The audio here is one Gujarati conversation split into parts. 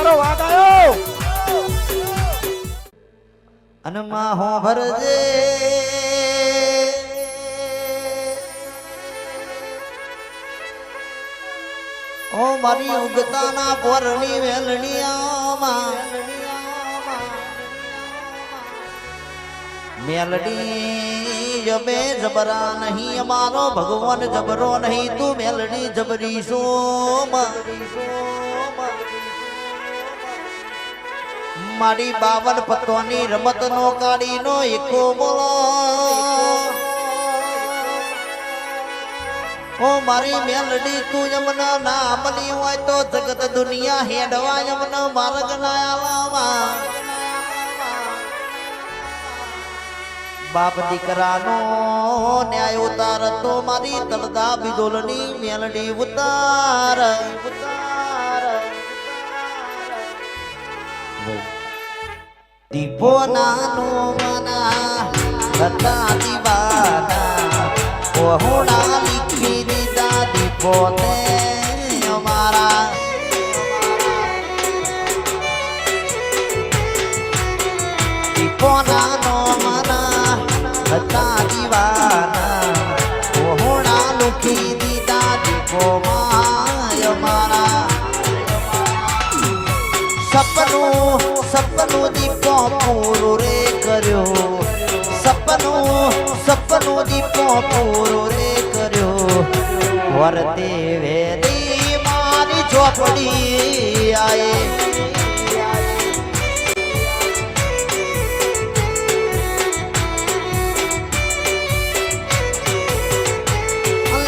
મારો વાગ આવ્યો અને માં હો ભરજે ઓ મારી ઉગતાના પોરની વેલણીયામાં મેલડી જબે જબરા નહીં અમારો ભગવાન જબરો નહીં તું મેલડી જબરી સોમ મારી 52 પત્તોની રમત નો કાઢીનો એકો બોલો ઓ મારી મેલડી તું યમના ના મળી હોય તો જગત દુનિયા હેડવા યમના માર્ગ ના આલાવા બાપ દીકરાનો ન્યાય ઉતાર તો મારી તલદા બિદોલની મેલડી ઉતાર દીપો નાનો મના હતા દીવાના ઓહોણા લીખી દીધા દીપો ને અમારા દીપો નાનો મના હતા દીવાના ઓહોણા લીખી દીધા દીપો માં અમારા સપનું દીપો પૂરો રે કર્યો સપનું દીપો પૂરો રે કર્યો વરતે વેરી મારી ચોપડી આયે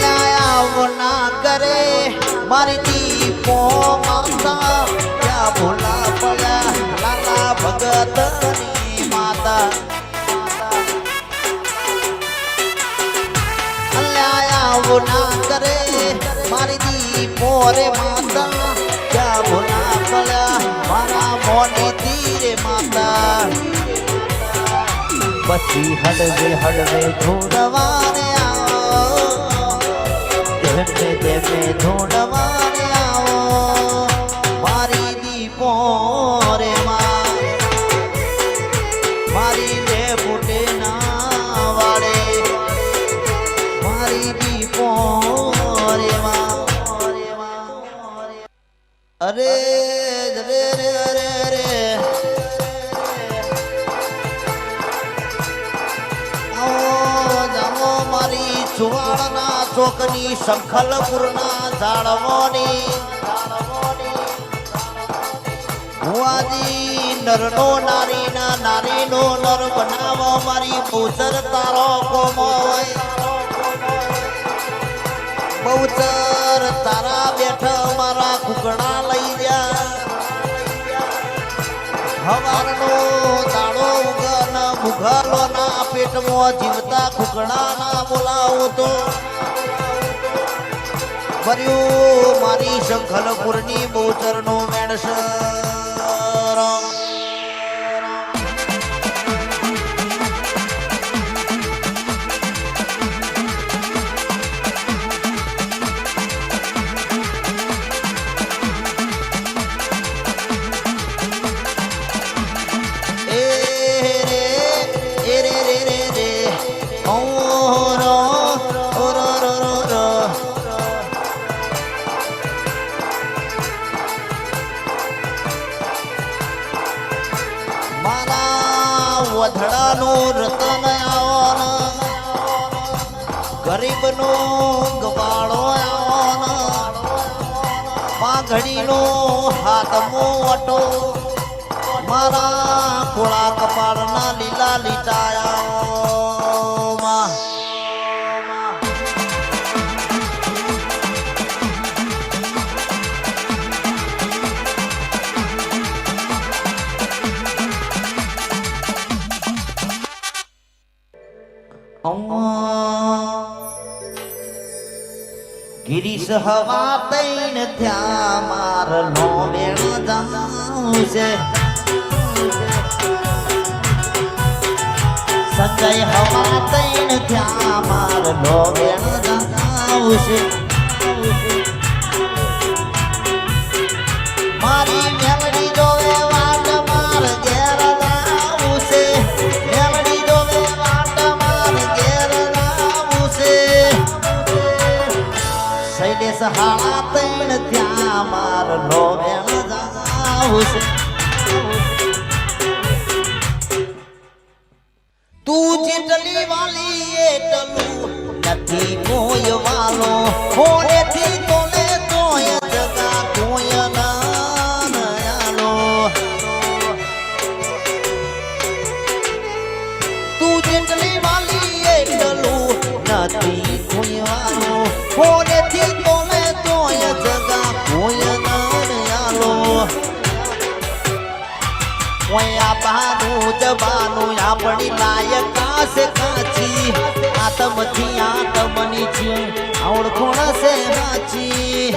લાયા ના કરે મારી દીપો માતા ક્યાં ભૂલા પડ્યા લાલા ભગતની માતા ના કરે મારી દીપો રે માતા ક્યાં ભૂલા પડ્યા મારા મોની તીરે માતા પછી હડવે ધૂળવાને આવો તેમને ધૂળવાને આવો મારી દીપો રે મારી રે ફૂટે ના વાળે મારી દીપો રે અરે રે રે રે રે જામો મારી ચુવાડના ચોકની શંખલપુરના ઝાડવોની હુઆજી નરનો નારીના નારીનો નર બનાવો મારી બહુચર તારો કોમો બહુચર તારા બેઠા મારા કુકડા લઈ જા હવારનો દાડો ઉગન મુઘાલો ના પેટમાં જીવતા કુકડા ના બોલાવો તો ભર્યું મારી શંખલપુરની બહુચરનો મેણસ વધડાનો રતન આવન ગરીબનો ગવાળો આવન પાઘડીનો હાથમો વટો મારા ખોળા કપાળના લીલા લીટાયા ગિરીશ હવા તૈન થયા માર નો વેણ જાઉં છે સંજય હવા તૈન થયા માર નો વેણ જાઉં છે મારી મેલડી હાડા તૈણ ત્યાં માર નો વેણ જાવું છે તું જેટલી વાલી એટલું નથી કોઈ વાલો હોનેથી તોલે તોય જગા કોઈ નાનો તું જેટલી વાલી એટલું નથી કોઈ વાલો હોનેથી તોલે તોય જગા કોઈ નાનો ઓયા બાનું જબાનું આપણી લાયક કાસે કાચી આતમથી આતમની છે ઓળખોણ છે હાચી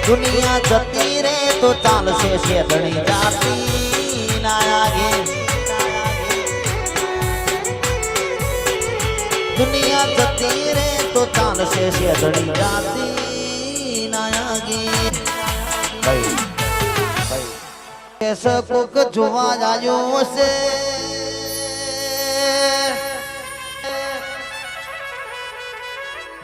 દુનિયા જતી રે તો ચાલશે શેઠણી જાતી ના આગે દુનિયા જતી રે તો ચાલશે શેઠણી જાતી ના આગે ऐसा कोक जुआ जायो से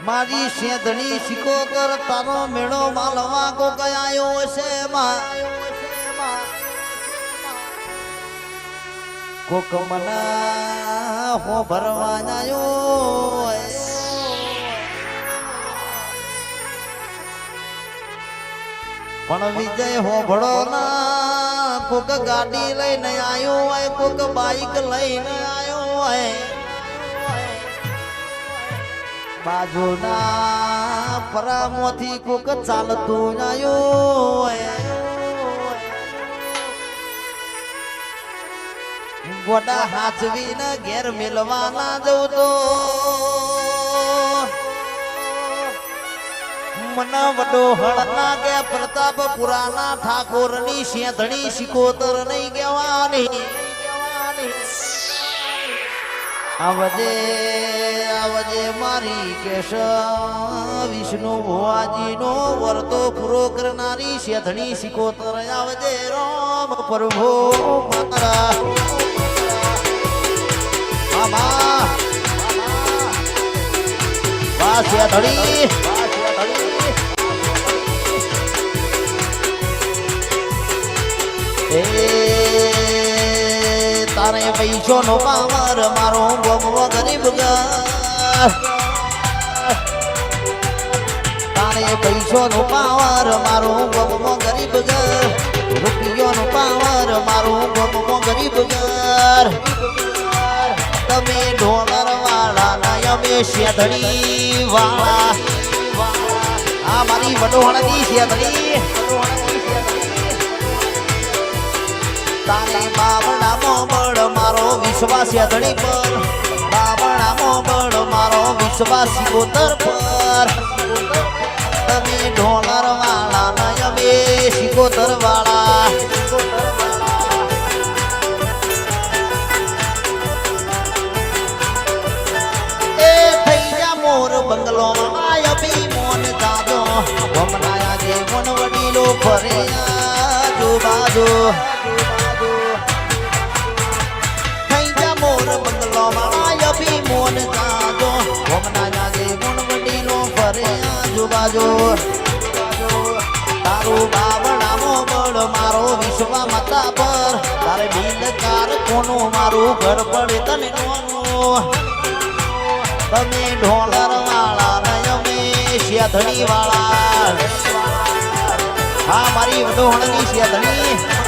मारी सेधनी सिको कर तारो मेड़ो मालवा को गयायो से कोक मना हो भरवा जायो पण विजय हो भड़ो ना कोक गाड़ी लઈને आयो है कोक बाइक लઈને आयो है बाजूना પરામોથી કોક ચાલતું આયો હે ગોડા હાચવીને ઘેર મિલવાના જઉં તો मन वडो हड़ना के प्रताप पुराना ठाकुर नी सेधनी सिकोतर नहीं गेवानी आवजे आवजे मारी केश विष्णु भुवाजी नो वर्तो पूरो करनारी सेधनी सिकोतर आवजे राम प्रभु मारा मामा वाह सेधनी तारे पैसो नो पावर मारो गमवा गरीब तारे पैसो नो पावर मारो गमवा गरीब रुपयो नो पावर मारो गमवा गरीब तमे डॉलर वाला नया में सेधनी वाला आ मारी वडोहणी सेधनी तारे बाबड़ा मोबड़ मारो विश्वास धड़ी पर बाबड़ा मोबड़ मारो विश्वास सिकोतर पर तमे डॉलर वाला नया में सिकोतर वाला ए थैया मोर बंगलो आया भी मोन दादो हमनाया जे मन वडीलो फरे आजू बाजू मोर बंगलो माया भी मोन जादो हमना जागे गुण वडीलो फरे आजू बाजू तारू बाबड़ा मोबड़ मारो विश्वा माता पर तारे बिलकार कोनो मारू घर पड़े तने नोनो तमे ढोलर वाला नय में सेधनी वाला हाँ मारी वडोहणी सेधनी